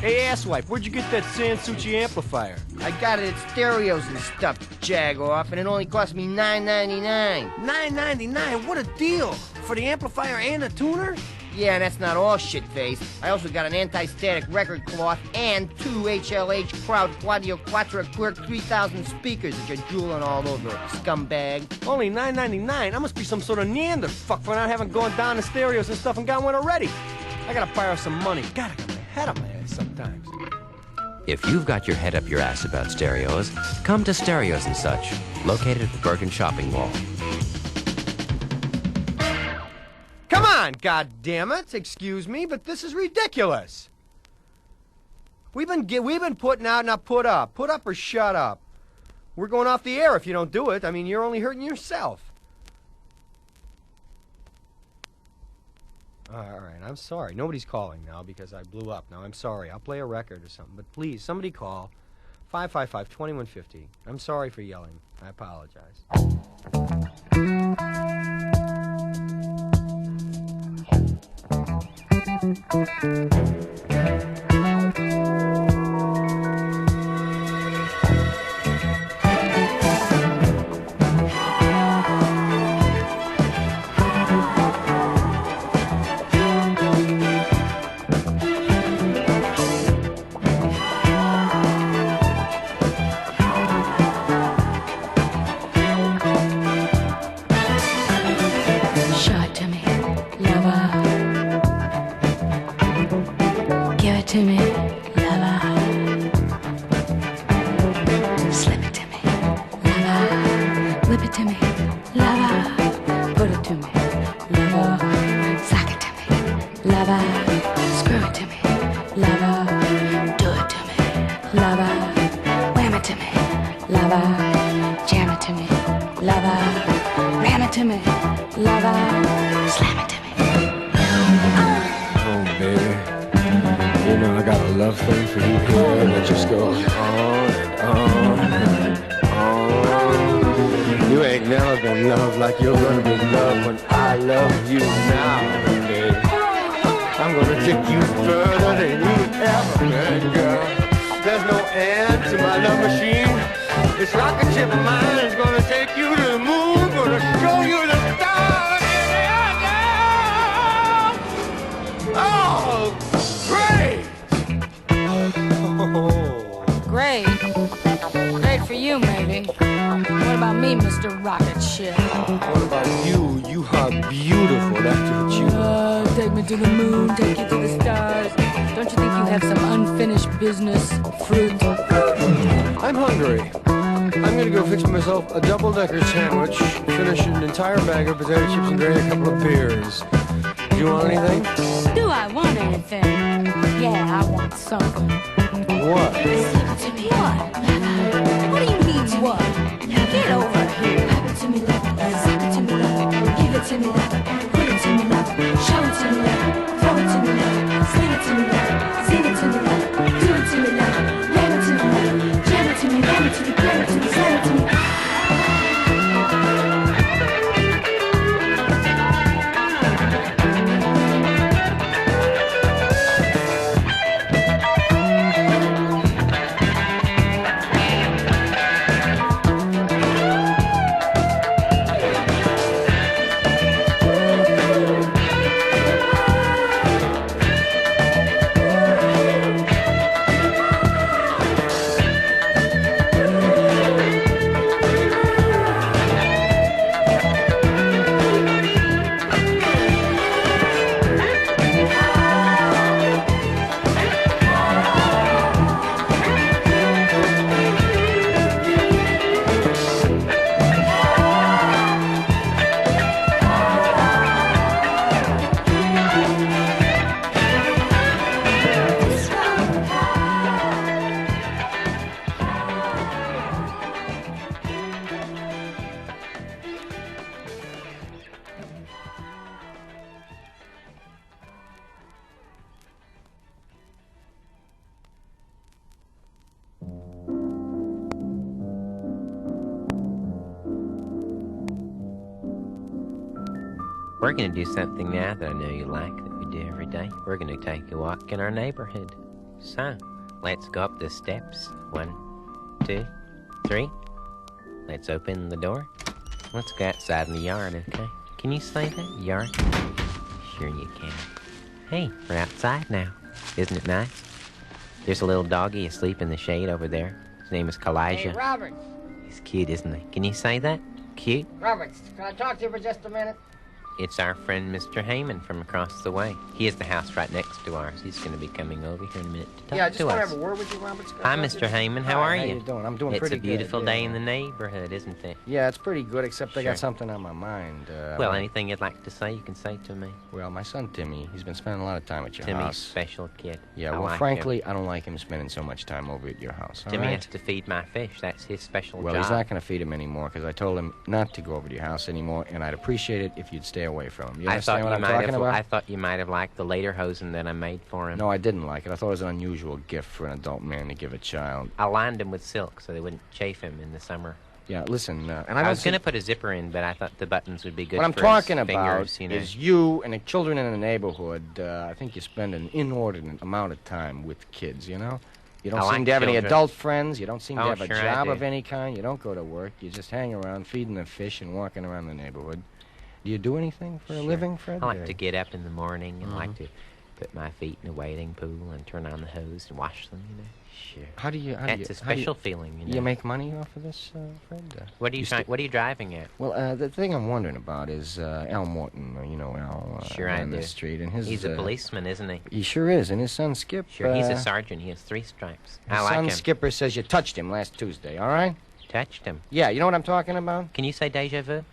Hey, asswipe, where'd you get that Sansucci amplifier? I got it at Stereos and stuff, jag-off, and it only cost me $9.99. $9.99? What a deal! For the amplifier and the tuner? Yeah, and that's not all, shit-face. I also got an anti-static record cloth and 2 HLH Crowd Claudio Quattro Quirk 3000 speakers that you're drooling all over, scumbag. Only $9.99? I must be some sort of Neanderfuck for not having gone down to Stereos and stuff and got one already. I gotta borrow some money. God, I got my head on my ass sometimes. If you've got your head up your ass about stereos, come to Stereos and Such, located at the Bergen Shopping Mall. Come on, goddammit! Excuse me, but this is ridiculous. We've been putting out, now put up. Put up or shut up. We're going off the air if you don't do it. I mean, you're only hurting yourself. All right, I'm sorry. Nobody's calling now because I blew up. Now, I'm sorry. I'll play a record or something. But please, somebody call. 555-2150. I'm sorry for yelling. I apologize. To me, lover. Slip it to me, lover. Whip it to me, lover. Put it to me, lover. Sock it to me, lover. Screw it to me, lover. Do it to me, lover. Wham it to me, lover. Jam it to me, lover. Ram it to me, lover. Slam it to me. Oh, baby. You know, I got a love thing for you here that just goes on and on. You ain't never been loved like you're gonna be loved when I love you now, baby. I'm gonna take you further than you've ever been, girl. There's no end to my love machine. This rocket ship of mine is gonna take you to the moon, gonna show you the stars. Oh! Great. Great for you, maybe. What about me, Mr. Rocket Ship? What about you? You are beautiful, that's what you are. Take me to the moon, take you to the stars. Don't you think you have some unfinished business, fruit? I'm hungry. I'm gonna go fix myself a double-decker sandwich, finish an entire bag of potato chips, and drink a couple of beers. Do you want anything? Do I want anything? Yeah, I want something. What? What? What do you mean, what? Get over here. Give it to me, love. Give it to me, love. Put it to me, love. Show it to me, love. Throw it to me, love. Sing it to me, love. Sing it to me, love. Do it to me, love. Ram it to me, love. Jam it to me, ram it to me, cram it to me, slam it to me. We're going to do something now that I know you like, that we do every day. We're going to take a walk in our neighborhood. So, let's go up the steps. 1, 2, 3. Let's open the door. Let's go outside in the yard, okay? Can you say that? Yard? Sure you can. Hey, we're outside now. Isn't it nice? There's a little doggy asleep in the shade over there. His name is Kalijah. Hey, Robert. He's cute, isn't he? Can you say that? Cute? Robert, can I talk to you for just a minute? It's our friend Mr. Heyman from across the way. He has the house right next to ours. He's going to be coming over here in a minute to talk to us. Yeah, I just want to have a word with you, Robert. Hi, Mr. Heyman. How are you? How you doing? I'm doing pretty good. It's a beautiful day in the neighborhood, isn't it? Yeah, it's pretty good, except I Sure. got something on my mind. Well, anything you'd like to say, you can say to me. Well, my son Timmy, he's been spending a lot of time at your Timmy's house. special kid. Yeah, I well, like frankly, him. I don't like him spending so much time over at your house. all Timmy right? has to feed my fish. That's his special Well, job. he's not going to feed him anymore because I told him not to go over to your house anymore, and I'd appreciate it if you'd stay away from him. You understand what I'm talking about? I thought you might have liked the lederhosen that I made for him. No, I didn't like it. I thought it was an unusual gift for an adult man to give a child. I lined them with silk so they wouldn't chafe him in the summer. Yeah, listen, and I was going to put a zipper in, but I thought the buttons would be good What I'm for talking his about fingers, you know. is you and the children in the neighborhood. I think you spend an inordinate amount of time with kids, you know? You don't I seem like to have any children. adult friends. You don't seem to Oh, have a sure I job do. of any kind. You don't go to work. You just hang around feeding the fish and walking around the neighborhood. Do you do anything for a Sure. living, Fred? I like to get up in the morning and like to put my feet in a wading pool and turn on the hose and wash them, you know. Sure. How do you... That's a special feeling, you know. You make money off of this, Fred? What are what are you driving at? Well, the thing I'm wondering about is Al Morton, you know Al, Sure I on do. the street, and his... He's a policeman, isn't he? He sure is, and his son Skip... Sure, he's a sergeant. He has 3 stripes. His I like son him. Skipper says you touched him last Tuesday, all right? Touched him. Yeah, you know what I'm talking about? Can you say deja vu?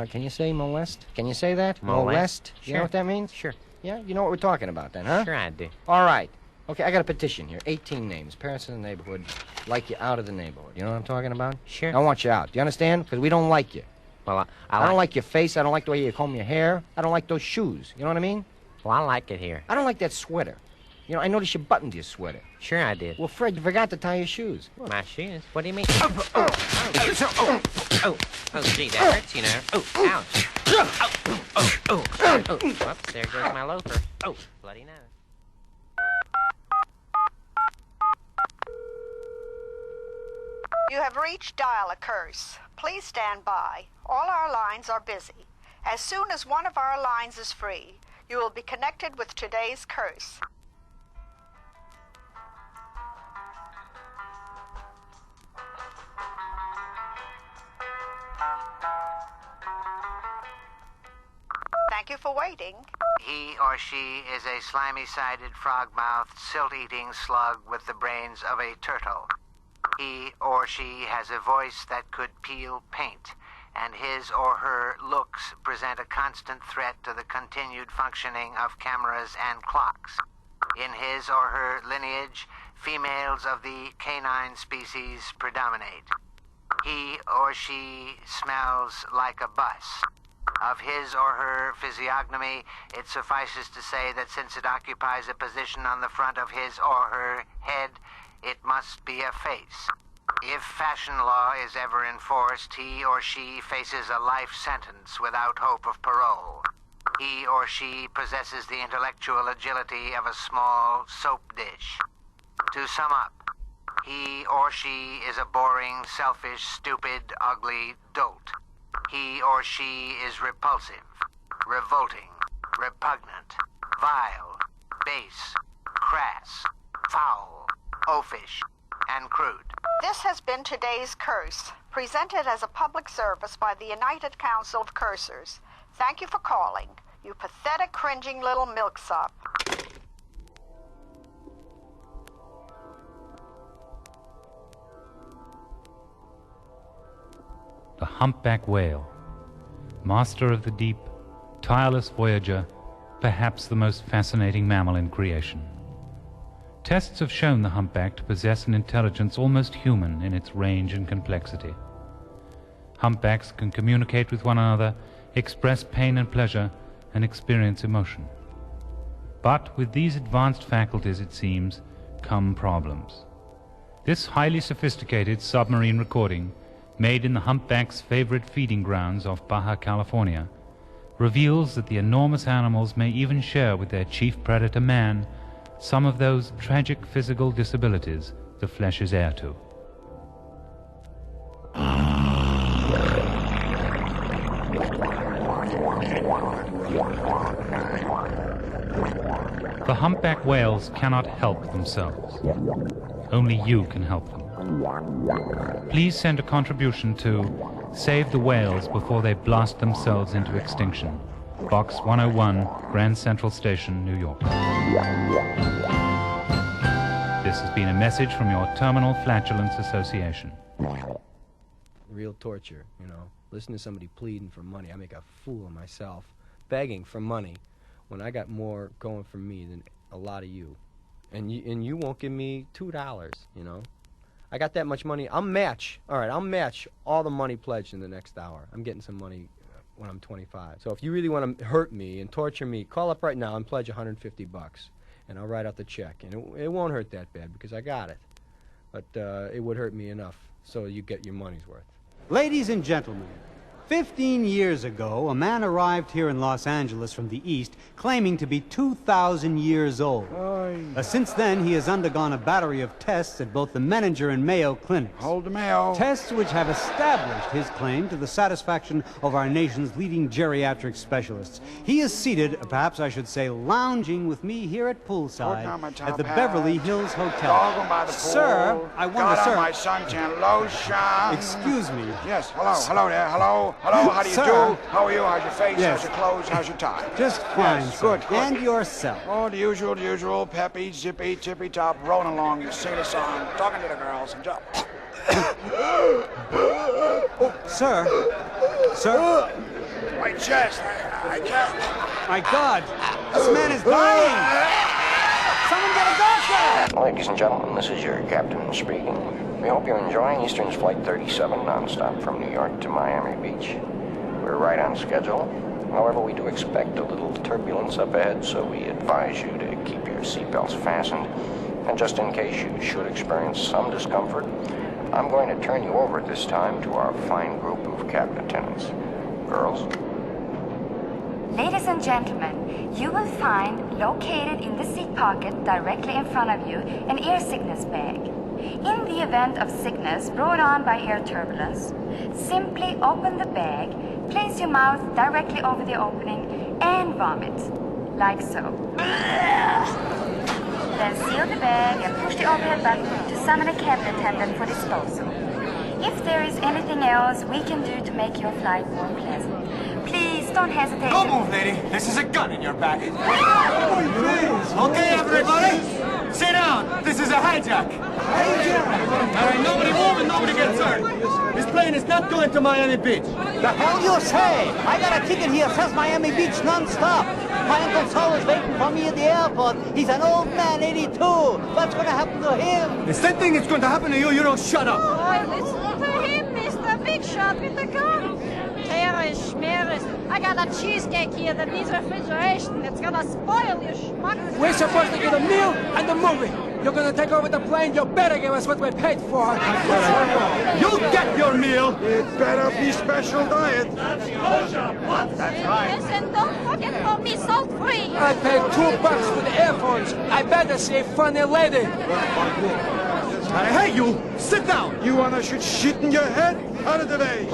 Can you say molest? Can you say that? Molest? You know Sure. what that means? Sure. Yeah, you know what we're talking about then, huh? Sure I do. All right. Okay, I got a petition here. 18 names. Parents in the neighborhood like you out of the neighborhood. You know what I'm talking about? Sure. I want you out. Do you understand? Because we don't like you. Well, I don't like your face. I don't like the way you comb your hair. I don't like those shoes. You know what I mean? Well, I like it here. I don't like that sweater. You know, I noticed you buttoned your sweater. Sure I did. Well, Fred, you forgot to tie your shoes. My shoes? What do you mean? Oh, gee, that hurts, you know. Oh, ouch. Oh, whoops, there goes my loafer. Oh, bloody nose. You have reached dial-a-curse. Please stand by. All our lines are busy. As soon as one of our lines is free, you will be connected with today's curse. Thank you for waiting. He or she is a slimy-sided, frog-mouthed, silt-eating slug with the brains of a turtle. He or she has a voice that could peel paint, and his or her looks present a constant threat to the continued functioning of cameras and clocks. In his or her lineage, females of the canine species predominate. He or she smells like a bus. Of his or her physiognomy, it suffices to say that since it occupies a position on the front of his or her head, it must be a face. If fashion law is ever enforced, he or she faces a life sentence without hope of parole. He or she possesses the intellectual agility of a small soap dish. To sum up, he or she is a boring, selfish, stupid, ugly dolt. He or she is repulsive, revolting, repugnant, vile, base, crass, foul, oafish, and crude. This has been today's curse, presented as a public service by the United Council of Cursors. Thank you for calling, you pathetic, cringing little milksop. The humpback whale, master of the deep, tireless voyager, perhaps the most fascinating mammal in creation. Tests have shown the humpback to possess an intelligence almost human in its range and complexity. Humpbacks can communicate with one another, express pain and pleasure, and experience emotion. But with these advanced faculties, it seems, come problems. This highly sophisticated submarine recording, made in the humpback's favorite feeding grounds off Baja California, reveals that the enormous animals may even share with their chief predator man some of those tragic physical disabilities the flesh is heir to. The humpback whales cannot help themselves. Only you can help them. Please send a contribution to Save the Whales Before They Blast Themselves into Extinction. Box 101, Grand Central Station, New York. This has been a message from your Terminal Flatulence Association. Real torture, you know. Listen to somebody pleading for money. I make a fool of myself. Begging for money when I got more going for me than a lot of you. And you won't give me $2, you know. I got that much money. I'll match all the money pledged in the next hour. I'm getting some money when I'm 25. So if you really want to hurt me and torture me, call up right now and pledge $150, and I'll write out the check. And it won't hurt that bad because I got it. But it would hurt me enough so you get your money's worth. Ladies and gentlemen, 15 years ago, a man arrived here in Los Angeles from the East claiming to be 2,000 years old. Since then, he has undergone a battery of tests at both the Menninger and Mayo clinics. Hold the Mayo. Tests which have established his claim to the satisfaction of our nation's leading geriatric specialists. He is seated, perhaps I should say, lounging with me here at poolside at the Beverly Hills Hotel. By the pool. Sir, I wonder, sir. My suntan lotion. Excuse me. Yes, hello there, hello. Hello, how do you Sir. do? How are you? How's your face? Yes. How's your clothes? How's your tie? Just fine, Yes, sir. good. And yourself. Oh, the usual, peppy, zippy, tippy top, rolling along, you sing a song, talking to the girls, and jump. Oh, sir. Sir. My chest, I can't. My God, this man is dying. Someone get a doctor. Ladies and gentlemen, this is your captain speaking. We hope you're enjoying Eastern's Flight 37 nonstop from New York to Miami Beach. We're right on schedule. However, we do expect a little turbulence up ahead, so we advise you to keep your seatbelts fastened. And just in case you should experience some discomfort, I'm going to turn you over at this time to our fine group of cabin attendants. Girls? Ladies and gentlemen, you will find located in the seat pocket directly in front of you an air sickness bag. In the event of sickness brought on by air turbulence, simply open the bag, place your mouth directly over the opening, and vomit, like so. Then seal the bag and push the overhead button to summon a cabin attendant for disposal. If there is anything else we can do to make your flight more pleasant, please don't hesitate. Don't move, lady. This is a gun in your back. Okay, everybody, sit down. This is a hijack. All right, nobody move and nobody gets hurt. This plane is not going to Miami Beach. The hell you say? I got a ticket here, says Miami Beach non-stop. My Uncle Sol is waiting for me at the airport. He's an old man, 82. What's going to happen to him? The same thing is going to happen to you. You don't shut up. Oh, listen to him, Mr. Big Shot with the gun. Terrorist, schmeres. I got a cheesecake here that needs refrigeration. It's gonna spoil your schmuck. We're supposed to get a meal and a movie. You're gonna take over the plane. You better give us what we paid for. You get your meal. It better be special diet. That's right. Yes, and don't forget for me salt-free. I paid $2 for the earphones. I better say funny lady. Hey, you! Sit down! You wanna shoot shit in your head? Out of the way!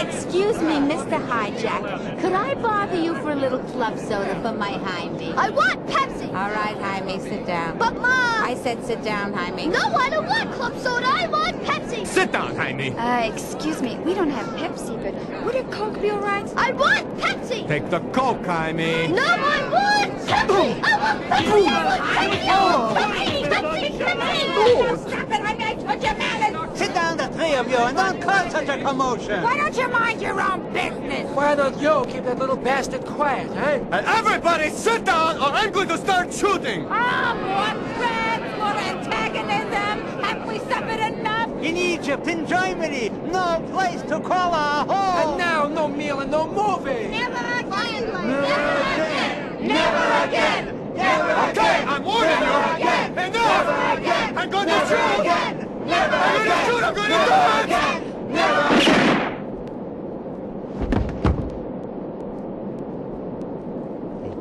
Excuse me, Mr. Hijack. Could I bother you for a little club soda for my Jaime? I want Pepsi! All right, Jaime, sit down. But, Mom! I said sit down, Jaime. No, I don't want club soda! I want Pepsi! Sit down, Jaime! Excuse me, we don't have Pepsi, but would a Coke be all right? I want Pepsi! Take the Coke, Jaime! No, I want Pepsi! I want Pepsi! I want Pepsi! I want Pepsi! Pepsi! Stop it! I told you, man! Sit down, the three of you, and don't cause such a commotion. Why don't you mind your own business? Why don't you keep that little bastard quiet, huh? And everybody sit down or I'm going to start shooting! More threats, more antagonism! Have we suffered enough? In Egypt, in Germany, no place to call our home. And now, no meal and no movie. Never again! Never again! Never again! Never Okay, I'm warning you! again! Enough! Never again! I'm going to Never shoot! again! Never I'm going to again! shoot! I'm going to do it! Again! Never again!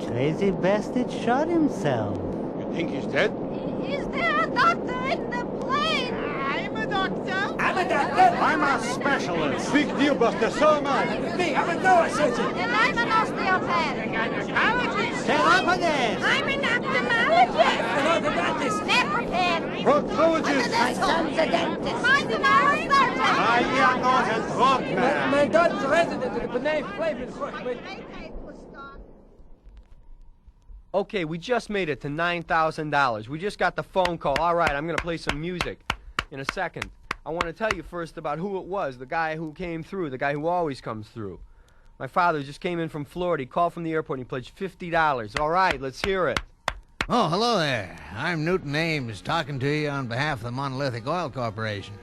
crazy bastard shot himself. You think he's dead? Is there a doctor in the plane? I'm a doctor. I'm a doctor. I'm a specialist. Big deal, Buster. So am I. Me, I'm a neurosurgeon. And I'm an osteopath. Therapist. I'm an ophthalmologist. An orthodontist. Nephropath. Proctologist. My son's a dentist. Mine's an neurosurgeon. I am not a drug man. My daughter's a resident of the Benay Flavor. Okay, we just made it to $9,000. We just got the phone call. All right, I'm going to play some music in a second. I want to tell you first about who it was, the guy who came through, the guy who always comes through. My father just came in from Florida. He called from the airport and he pledged $50. All right, let's hear it. Oh, hello there. I'm Newton Ames, talking to you on behalf of the Monolithic Oil Corporation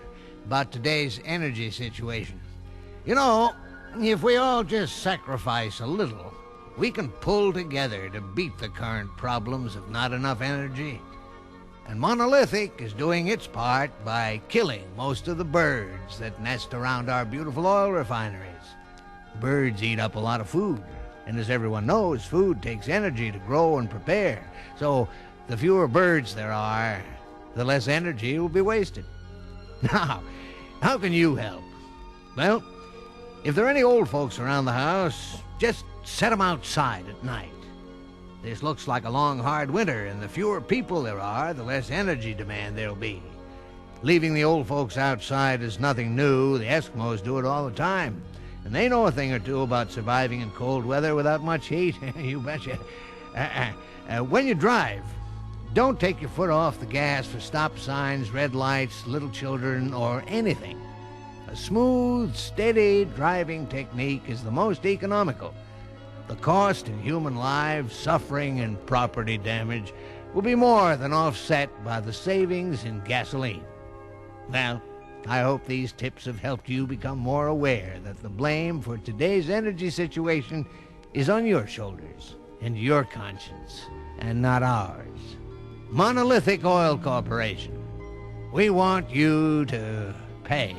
about today's energy situation. You know, if we all just sacrifice a little, we can pull together to beat the current problems of not enough energy. And Monolithic is doing its part by killing most of the birds that nest around our beautiful oil refineries. Birds eat up a lot of food, and as everyone knows, food takes energy to grow and prepare. So the fewer birds there are, the less energy will be wasted. Now, how can you help? Well, if there are any old folks around the house, just set them outside at night. This looks like a long, hard winter, and the fewer people there are, the less energy demand there'll be. Leaving the old folks outside is nothing new. The Eskimos do it all the time. And they know a thing or two about surviving in cold weather without much heat. You betcha. When you drive, don't take your foot off the gas for stop signs, red lights, little children, or anything. A smooth, steady driving technique is the most economical. The cost in human lives, suffering, and property damage will be more than offset by the savings in gasoline. Well, I hope these tips have helped you become more aware that the blame for today's energy situation is on your shoulders and your conscience, and not ours. Monolithic Oil Corporation. We want you to pay.